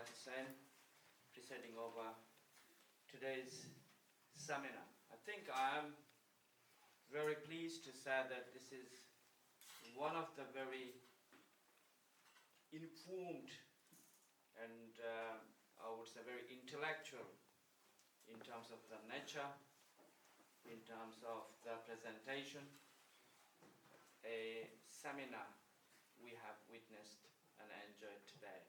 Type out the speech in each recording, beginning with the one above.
Hidayat Hussain, presiding over today's seminar. I think I am very pleased to say that this is one of the very informed and I would say very intellectual in terms of the nature, in terms of the presentation, a seminar we have witnessed and enjoyed today.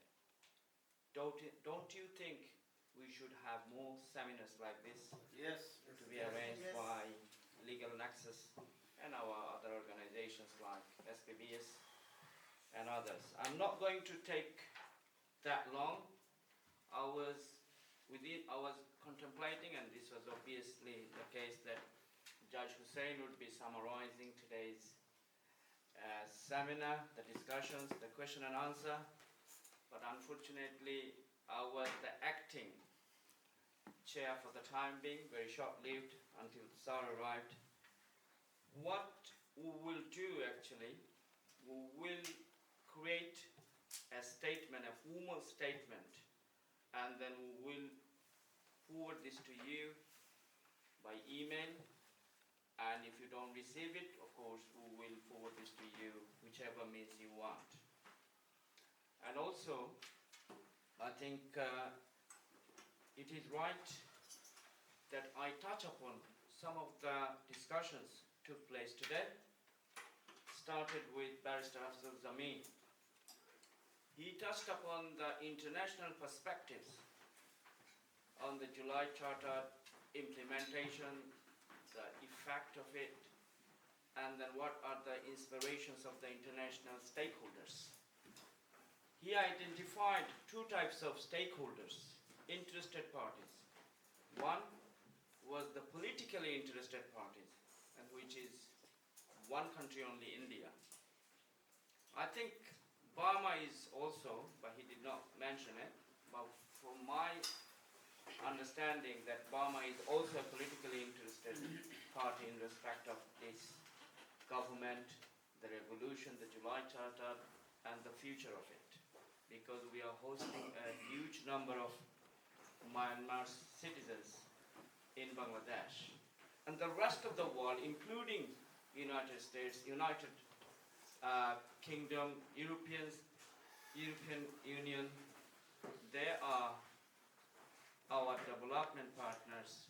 Don't you think we should have more seminars like this? Yes. To be arranged by Legal Nexus and our other organizations like SPBS and others. I'm not going to take that long. I was contemplating, and this was obviously the case, that Judge Hussain would be summarizing today's seminar, the discussions, the question and answer, but unfortunately I was the acting chair for the time being, very short-lived until Sir arrived. What we will do actually, we will create a statement, a formal statement, and then we will forward this to you by email, and if you don't receive it, of course, we will forward this to you, whichever means you want. And also, I think it is right that I touch upon some of the discussions took place today. Started with Barrister Afzal Zameen. He touched upon the international perspectives on the July Charter implementation, the effect of it, and then what are the inspirations of the international stakeholders. He identified two types of stakeholders, interested parties. One was the politically interested parties, and which is one country only, India. I think Burma is also, but he did not mention it, but from my understanding that Burma is also a politically interested party in respect of this government, the revolution, the July Charter, and the future of it. Because we are hosting a huge number of Myanmar citizens in Bangladesh. And the rest of the world, including United States, United Kingdom, European Union, they are our development partners.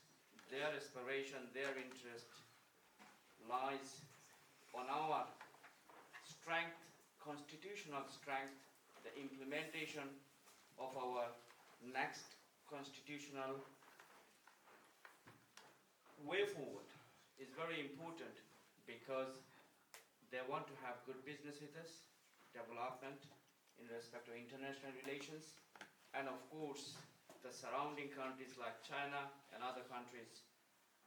Their aspiration, their interest lies on our strength, constitutional strength, the implementation of our next constitutional way forward is very important, because they want to have good business with us, development in respect to international relations, and of course the surrounding countries like China and other countries,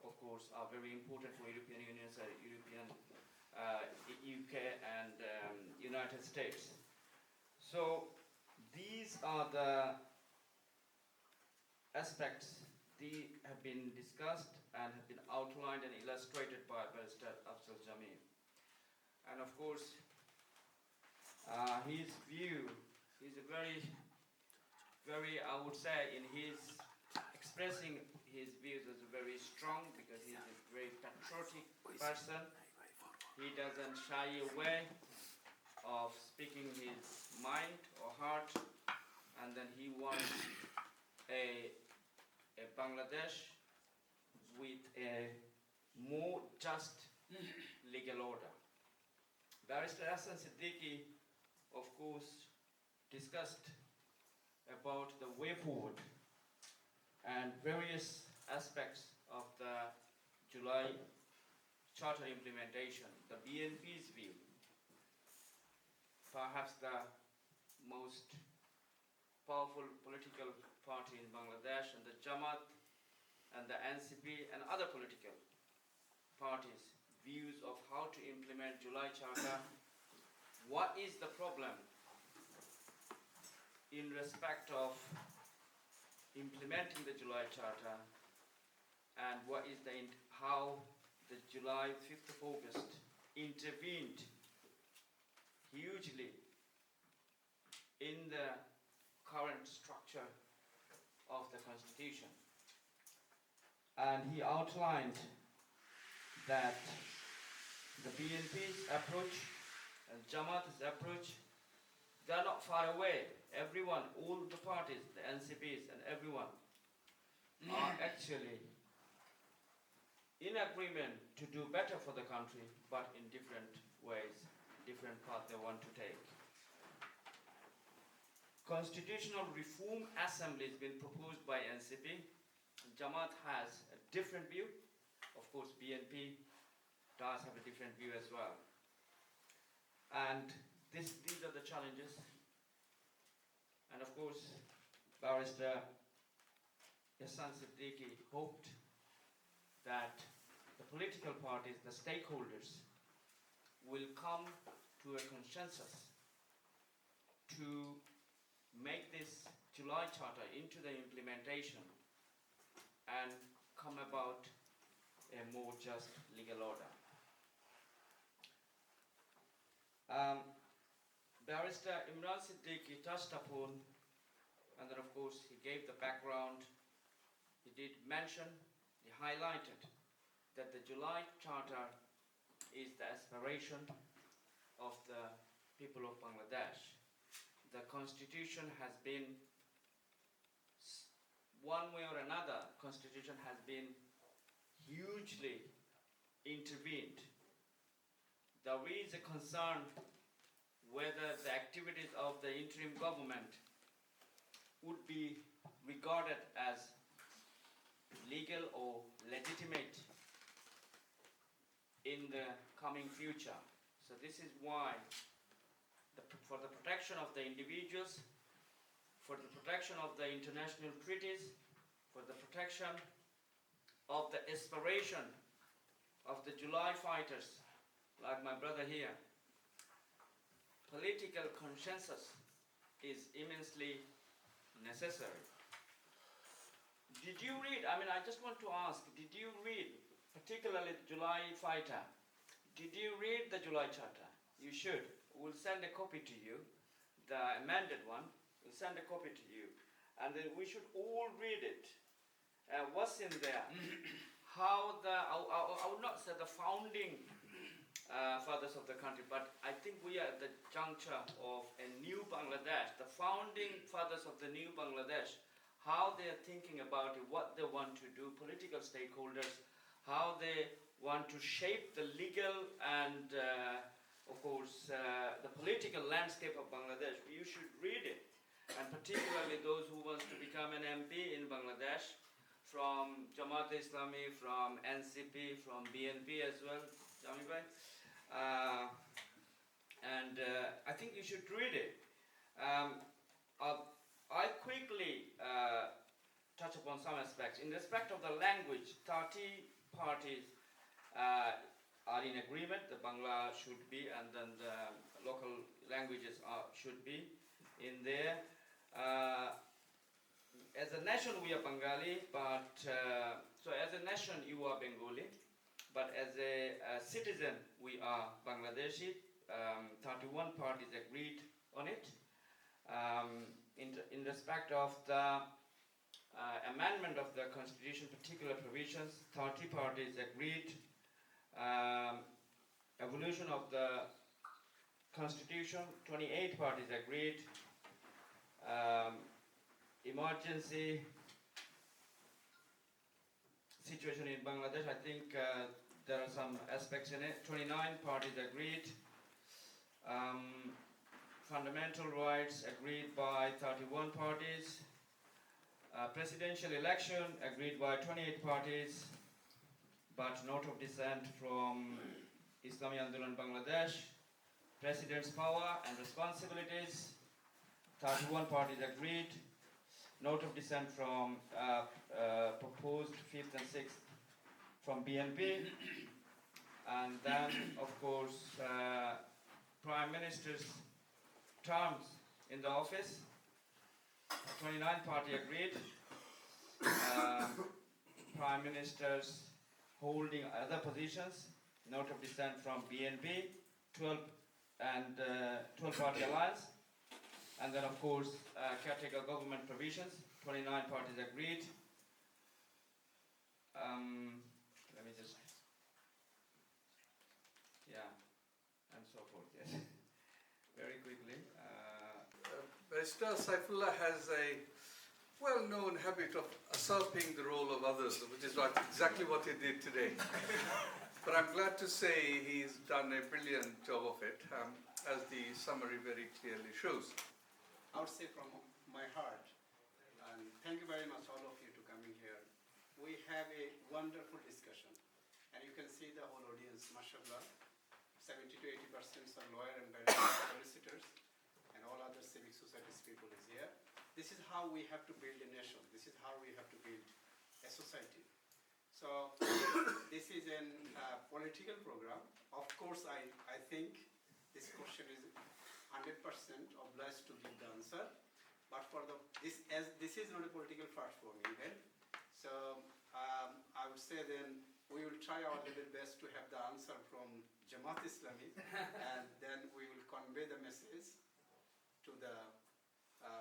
of course, are very important for European Union, UK and United States. So these are the aspects that have been discussed and have been outlined and illustrated by Barrister Afzal Zameen. And of course, his view is a very, I would say, in his expressing his views is very strong, because he is a very patriotic person. He doesn't shy away of speaking his mind or heart, and then he wants a Bangladesh with a more just legal order. Barrister Hassan Siddiqui, of course, discussed about the way forward and various aspects of the July Charter implementation, the BNP's view, perhaps the most powerful political party in Bangladesh, and the Jamaat and the NCP and other political parties' views of how to implement July Charter. What is the problem in respect of implementing the July Charter, and what is how the July 5th of August intervened hugely in the current structure of the constitution. And he outlined that the BNP's approach and Jamaat's approach, they are not far away. Everyone, all the parties, the NCPs and everyone, are actually in agreement to do better for the country, but in different ways, different path they want to take. Constitutional Reform Assembly has been proposed by NCP. Jamaat has a different view. Of course, BNP does have a different view as well. And these are the challenges. And of course, Barrister Ihsan Siddiqui hoped that the political parties, the stakeholders, will come to a consensus to make this July Charter into the implementation and come about a more just legal order. Barrister Imran Siddiqui touched upon, and then of course he gave the background. He did mention, he highlighted that the July Charter is the aspiration of the people of Bangladesh. The constitution has been, one way or another, constitution has been hugely intervened. There is a concern whether the activities of the interim government would be regarded as legal or legitimate in the coming future. So this is why, for the protection of the individuals, for the protection of the international treaties, for the protection of the aspiration of the July fighters, like my brother here, political consensus is immensely necessary. Did you read, I just want to ask, did you read, particularly the July fighter, did you read the July Charter? You should. We'll send a copy to you, the amended one. We'll send a copy to you. And then we should all read it. What's in there? How I would not say the founding fathers of the country, but I think we are at the juncture of a new Bangladesh, the founding fathers of the new Bangladesh, how they are thinking about it, what they want to do, political stakeholders, how they want to shape the legal and, of course, the political landscape of Bangladesh. You should read it, and particularly those who want to become an MP in Bangladesh, from Jamaat Islami, from NCP, from BNP as well, Jami bhai. I think you should read it. I quickly touch upon some aspects. In respect of the language, 30 parties are in agreement. The Bangla should be, and then the local languages should be in there. As a nation, we are Bengali, but so as a nation, you are Bengali. But as a citizen, we are Bangladeshi. 31 parties agreed on it. In respect of the amendment of the constitution, particular provisions, 30 parties agreed. Evolution of the constitution, 28 parties agreed. Emergency situation in Bangladesh, I think there are some aspects in it. 29 parties agreed. Fundamental rights agreed by 31 parties. Presidential election agreed by 28 parties, but note of dissent from Islami Andolan Bangladesh. President's power and responsibilities, 31 parties agreed. Note of dissent from proposed 5th and 6th from BNP. And then, of course, Prime Minister's terms in the office, 29 party agreed. Prime Ministers holding other positions, note of dissent from BNP, 12 party alliance. And then, of course, caretaker government provisions, 29 parties agreed. Let me just, yeah, and so forth, yes. Very quickly. Barrister Saifullah has a well-known habit of usurping the role of others, which is exactly what he did today. But I'm glad to say he's done a brilliant job of it, as the summary very clearly shows. I would say from my heart, and thank you very much all of you to coming here. We have a wonderful discussion, and you can see the whole audience, mashallah, 70 to 80% are lawyer and barrister solicitors, and all other civic societies people is here. This is how we have to build a nation. This is how we have to build a society. So this is a political program. Of course, I think this question is 100% obliged to give the answer. But for this is not a political platform even. So I would say then we will try our little best to have the answer from Jamaat Islami, and then we will convey the message to the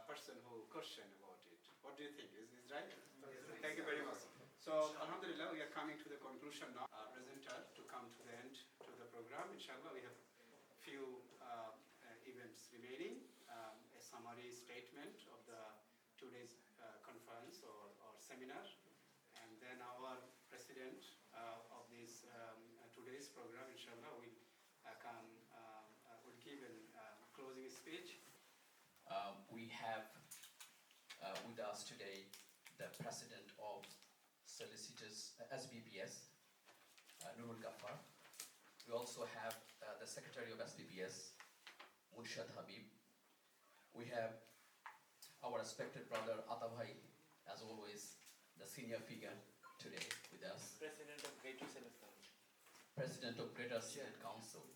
person who questioned about it. What do you think? Is this right? Yes. Thank you very much. So, Alhamdulillah, we are coming to the conclusion now. Presenter to come to the end to the program. Inshallah, we have few events remaining. A summary statement of the today's conference or seminar, and then our president of this today's program, inshallah, will will give a closing speech. We have with us today the President of Solicitors, SBPS, Nurul Ghaffar. We also have the Secretary of SBPS, Murshad Habib. We have our respected brother Atabhai, as always, the senior figure today with us. President of Greater Senate Council. President of Greater Senate Council.